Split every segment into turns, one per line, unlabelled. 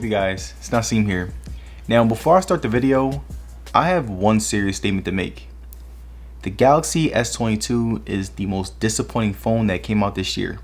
up, you guys? It's Nasim here. Now, before I start the video, I have one serious statement to make. The Galaxy S22 is the most disappointing phone that came out this year.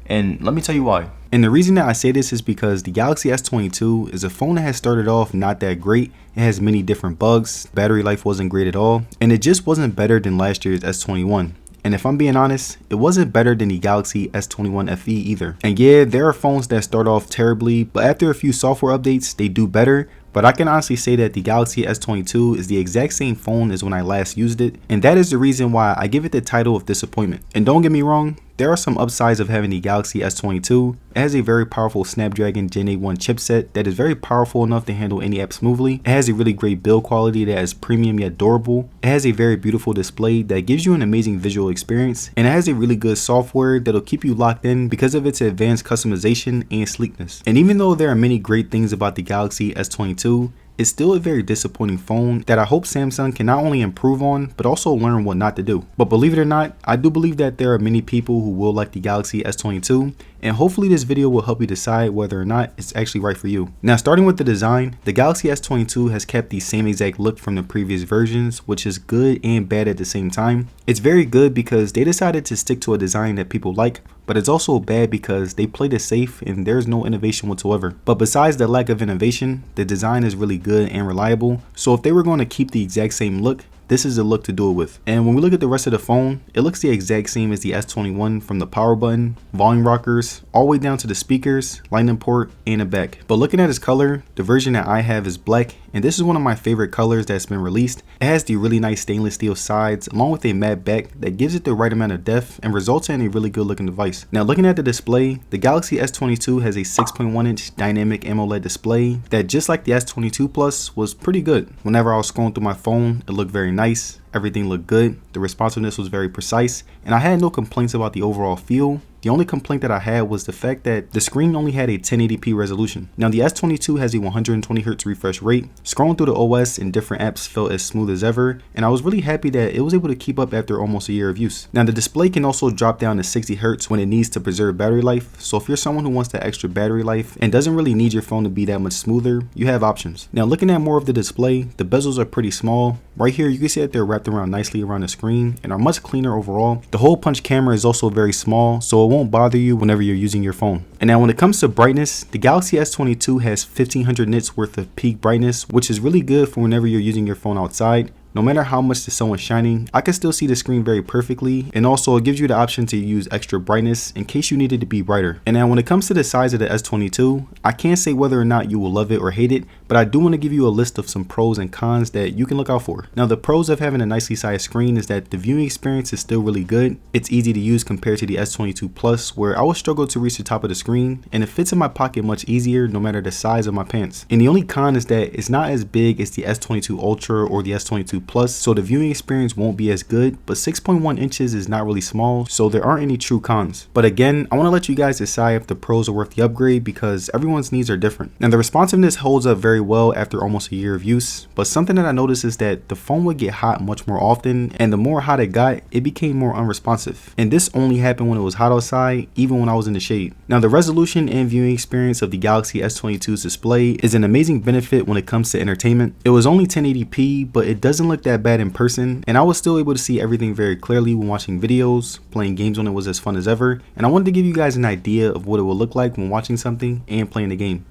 And let me tell you why. And the reason that I say this is because the Galaxy S22 is a phone that has started off not that great. It has many different bugs, battery life wasn't great at all, and it just wasn't better than last year's S21. And if I'm being honest, it wasn't better than the Galaxy S21 FE either. And yeah, there are phones that start off terribly, but after a few software updates, they do better. But I can honestly say that the Galaxy S22 is the exact same phone as when I last used it, and that is the reason why I give it the title of disappointment. And don't get me wrong, there are some upsides of having the Galaxy S22. It has a very powerful Snapdragon Gen 8 1 chipset that is very powerful enough to handle any app smoothly. It has a really great build quality that is premium yet durable. It has a very beautiful display that gives you an amazing visual experience, and it has a really good software that'll keep you locked in because of its advanced customization and sleekness. And even though there are many great things about the Galaxy S22, it's still a very disappointing phone that I hope Samsung can not only improve on, but also learn what not to do. But believe it or not, I do believe that there are many people who will like the Galaxy S22, and hopefully this video will help you decide whether or not it's actually right for you. Now, starting with the design, the Galaxy S22 has kept the same exact look from the previous versions, which is good and bad at the same time. It's very good because they decided to stick to a design that people like, but it's also bad because they played it safe and there's no innovation whatsoever. But besides the lack of innovation, the design is really good and reliable. So if they were going to keep the exact same look, this is the look to do it with. And when we look at the rest of the phone, it looks the exact same as the S21 from the power button, volume rockers, all the way down to the speakers, lightning port, and the back. But looking at its color, the version that I have is black, and this is one of my favorite colors that's been released. It has the really nice stainless steel sides along with a matte back that gives it the right amount of depth and results in a really good looking device. Now, looking at the display, the Galaxy S22 has a 6.1 inch dynamic AMOLED display that, just like the S22 Plus, was pretty good. Whenever I was scrolling through my phone, it looked very nice. Everything looked good, the responsiveness was very precise, and I had no complaints about the overall feel. The only complaint that I had was the fact that the screen only had a 1080p resolution. Now, the S22 has a 120Hz refresh rate. Scrolling through the OS and different apps felt as smooth as ever, and I was really happy that it was able to keep up after almost a year of use. Now, the display can also drop down to 60Hz when it needs to preserve battery life, so if you're someone who wants that extra battery life and doesn't really need your phone to be that much smoother, you have options. Now, looking at more of the display, the bezels are pretty small. Right here, you can see that they're wrapped around nicely around the screen and are much cleaner overall. The hole punch camera is also very small, so it won't bother you whenever you're using your phone. And now when it comes to brightness, the Galaxy S22 has 1500 nits worth of peak brightness, which is really good for whenever you're using your phone outside. No matter how much the sun is shining, I can still see the screen very perfectly, and also it gives you the option to use extra brightness in case you need it to be brighter. And now when it comes to the size of the S22, I can't say whether or not you will love it or hate it, but I do want to give you a list of some pros and cons that you can look out for. Now, the pros of having a nicely sized screen is that the viewing experience is still really good. It's easy to use compared to the S22 Plus, where I would struggle to reach the top of the screen, and it fits in my pocket much easier no matter the size of my pants. And the only con is that it's not as big as the S22 Ultra or the S22 Plus, so the viewing experience won't be as good, but 6.1 inches is not really small, so there aren't any true cons. But again, I want to let you guys decide if the pros are worth the upgrade because everyone's needs are different. And the responsiveness holds up very well after almost a year of use, but something that I noticed is that the phone would get hot much more often, and the more hot it got, it became more unresponsive. And this only happened when it was hot outside, even when I was in the shade. Now, the resolution and viewing experience of the Galaxy S22's display is an amazing benefit when it comes to entertainment. It was only 1080p, but it doesn't look that bad in person, and I was still able to see everything very clearly when watching videos. Playing games on it was as fun as ever, and I wanted to give you guys an idea of what it will look like when watching something and playing the game.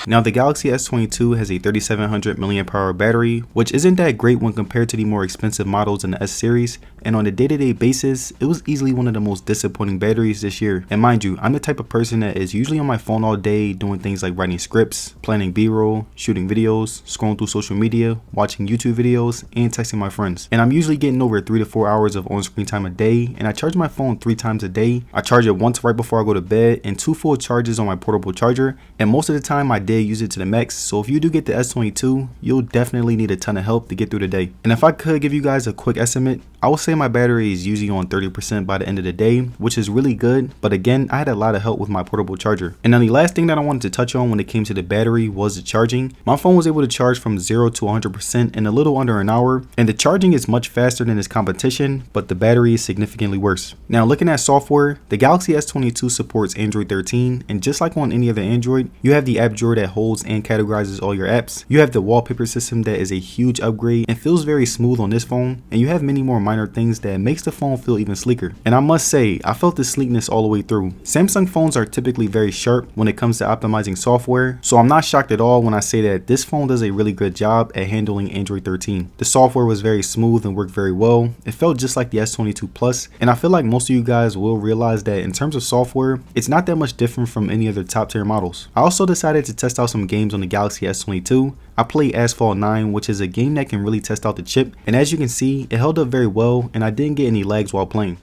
Now, the Galaxy S22 has a 3700 mAh battery, which isn't that great when compared to the more expensive models in the S series, and on a day-to-day basis, it was easily one of the most disappointing batteries this year. And mind you, I'm the type of person that is usually on my phone all day doing things like writing scripts, planning B-roll, shooting videos, scrolling through social media, watching YouTube videos, and texting my friends. And I'm usually getting over 3 to 4 hours of on-screen time a day, and I charge my phone 3 times a day. I charge it once right before I go to bed and 2 full charges on my portable charger, and most of the time I did use it to the max. So if you do get the S22, you'll definitely need a ton of help to get through the day. And if I could give you guys a quick estimate, I would say my battery is usually on 30% by the end of the day, which is really good, but again, I had a lot of help with my portable charger. And now the last thing that I wanted to touch on when it came to the battery was the charging. My phone was able to charge from 0 to 100% in a little under an hour, and the charging is much faster than its competition, but the battery is significantly worse. Now looking at software, the Galaxy S22 supports Android 13, and just like on any other Android, you have the app drawer that holds and categorizes all your apps. You have the wallpaper system that is a huge upgrade and feels very smooth on this phone, and you have many more minor things that makes the phone feel even sleeker. And I must say, I felt the sleekness all the way through. Samsung phones are typically very sharp when it comes to optimizing software, so I'm not shocked at all when I say that this phone does a really good job at handling Android 13. The software was very smooth and worked very well. It felt just like the S22 Plus, and I feel like most of you guys will realize that in terms of software, it's not that much different from any other top tier models. I also decided to test out some games on the Galaxy S22. I played Asphalt 9, which is a game that can really test out the chip, and as you can see, it held up very well and I didn't get any lags while playing.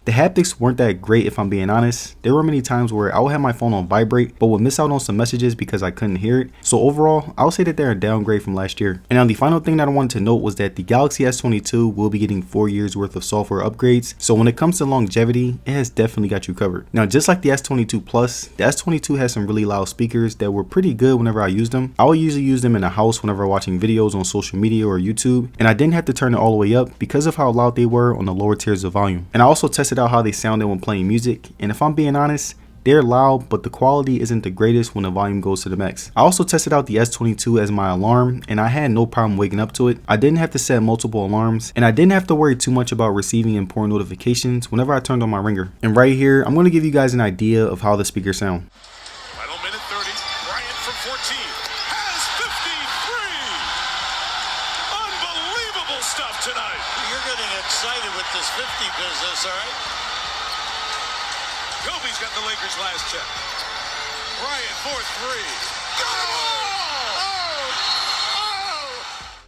The haptics weren't that great if I'm being honest. There were many times where I would have my phone on vibrate but would miss out on some messages because I couldn't hear it. So overall, I would say that they're a downgrade from last year. And now the final thing that I wanted to note was that the Galaxy S22 will be getting 4 years worth of software upgrades. So when it comes to longevity, it has definitely got you covered. Now just like the S22 Plus, the S22 has some really loud speakers that were pretty good whenever I used them. I would usually use them in the house whenever watching videos on social media or YouTube, and I didn't have to turn it all the way up because of how loud they were on the lower tiers of volume. And I also tested out how they sounded when playing music, and if I'm being honest, they're loud, but the quality isn't the greatest when the volume goes to the max. I also tested out the S22 as my alarm, and I had no problem waking up to it. I didn't have to set multiple alarms, and I didn't have to worry too much about receiving important notifications whenever I turned on my ringer. And right here, I'm going to give you guys an idea of how the speakers sound.
Final minute 30, Bryant from 14 has 53! Unbelievable stuff tonight!
You're getting excited with this 50 business, all right?
Kobe's got the Lakers' last check. Bryant for three.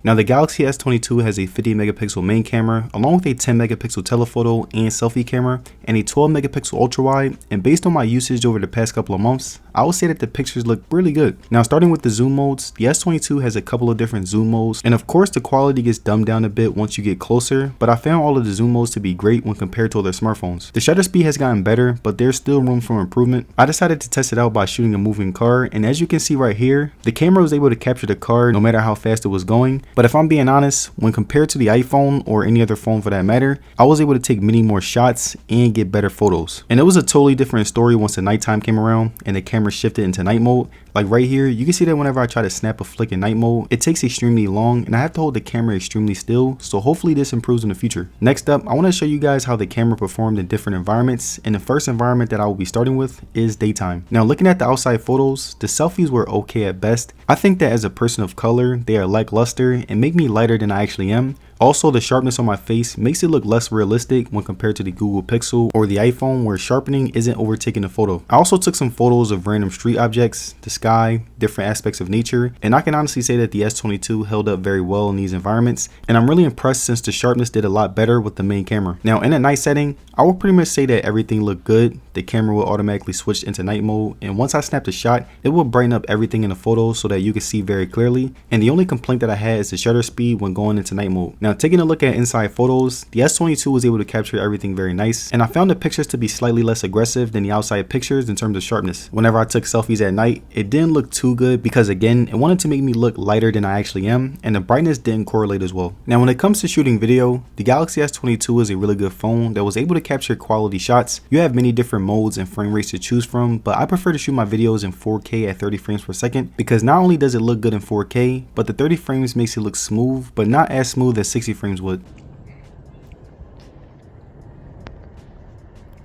Now the Galaxy S22 has a 50 megapixel main camera along with a 10 megapixel telephoto and selfie camera and a 12 megapixel ultra wide, and based on my usage over the past couple of months, I would say that the pictures look really good. Now starting with the zoom modes, the S22 has a couple of different zoom modes, and of course the quality gets dumbed down a bit once you get closer, but I found all of the zoom modes to be great when compared to other smartphones. The shutter speed has gotten better, but there's still room for improvement. I decided to test it out by shooting a moving car, and as you can see right here, the camera was able to capture the car no matter how fast it was going. But if I'm being honest, when compared to the iPhone or any other phone for that matter, I was able to take many more shots and get better photos. And it was a totally different story once the nighttime came around and the camera shifted into night mode. Like right here, you can see that whenever I try to snap a flick in night mode, it takes extremely long and I have to hold the camera extremely still, so hopefully this improves in the future. Next up, I want to show you guys how the camera performed in different environments, and the first environment that I will be starting with is daytime. Now looking at the outside photos, the selfies were okay at best. I think that as a person of color, they are lackluster and make me lighter than I actually am. Also, the sharpness on my face makes it look less realistic when compared to the Google Pixel or the iPhone, where sharpening isn't overtaking the photo. I also took some photos of random street objects, the sky, different aspects of nature, and I can honestly say that the S22 held up very well in these environments, and I'm really impressed since the sharpness did a lot better with the main camera. Now in a night setting, I would pretty much say that everything looked good. The camera will automatically switch into night mode, and once I snapped a shot, it will brighten up everything in the photo so that you can see very clearly, and the only complaint that I had is the shutter speed when going into night mode. Now taking a look at inside photos, the S22 was able to capture everything very nice, and I found the pictures to be slightly less aggressive than the outside pictures in terms of sharpness. Whenever I took selfies at night, it didn't look too good because again, it wanted to make me look lighter than I actually am, and the brightness didn't correlate as well. Now when it comes to shooting video, the Galaxy S22 is a really good phone that was able to capture quality shots. You have many different modes and frame rates to choose from, but I prefer to shoot my videos in 4K at 30 frames per second because not only does it look good in 4K, but the 30 frames makes it look smooth, but not as smooth as 60 frames would.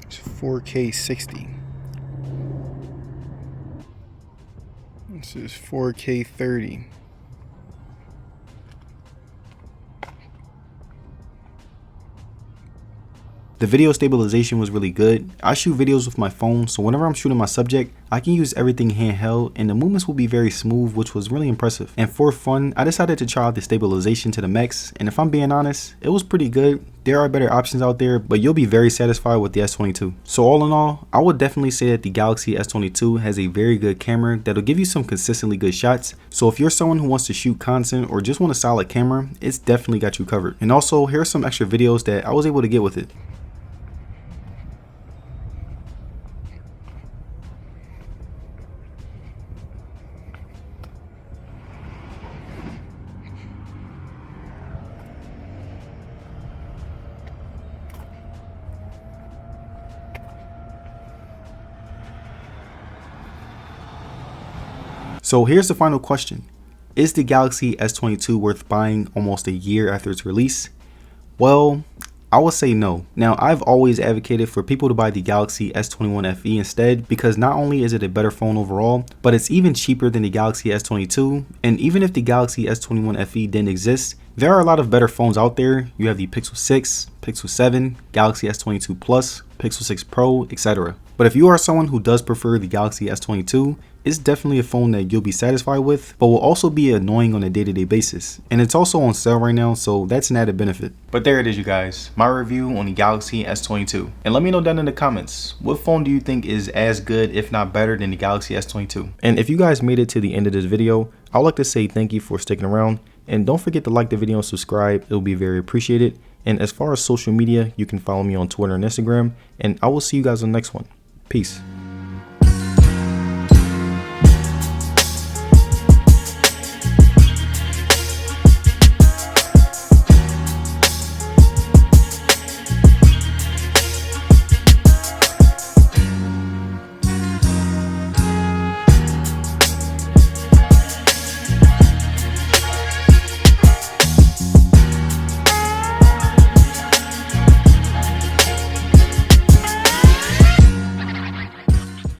It's 4K 60. This is 4K 30. The video stabilization was really good. I shoot videos with my phone, so whenever I'm shooting my subject, I can use everything handheld and the movements will be very smooth, which was really impressive. And for fun, I decided to try out the stabilization to the max, and if I'm being honest, it was pretty good. There are better options out there, but you'll be very satisfied with the S22. So all in all, I would definitely say that the Galaxy S22 has a very good camera that'll give you some consistently good shots. So if you're someone who wants to shoot content or just want a solid camera, it's definitely got you covered. And also, here are some extra videos that I was able to get with it. So here's the final question. Is the Galaxy S22 worth buying almost a year after its release? Well, I would say no. Now, I've always advocated for people to buy the Galaxy S21 FE instead because not only is it a better phone overall, but it's even cheaper than the Galaxy S22. And even if the Galaxy S21 FE didn't exist, there are a lot of better phones out there. You have the Pixel 6, Pixel 7, Galaxy S22 Plus, Pixel 6 Pro, etc. But if you are someone who does prefer the Galaxy S22, it's definitely a phone that you'll be satisfied with, but will also be annoying on a day-to-day basis. And it's also on sale right now, so that's an added benefit. But there it is, you guys, my review on the Galaxy S22. And let me know down in the comments, what phone do you think is as good, if not better, than the Galaxy S22? And if you guys made it to the end of this video, I'd like to say thank you for sticking around. And don't forget to like the video and subscribe, it'll be very appreciated. And as far as social media, you can follow me on Twitter and Instagram, and I will see you guys on the next one. Peace.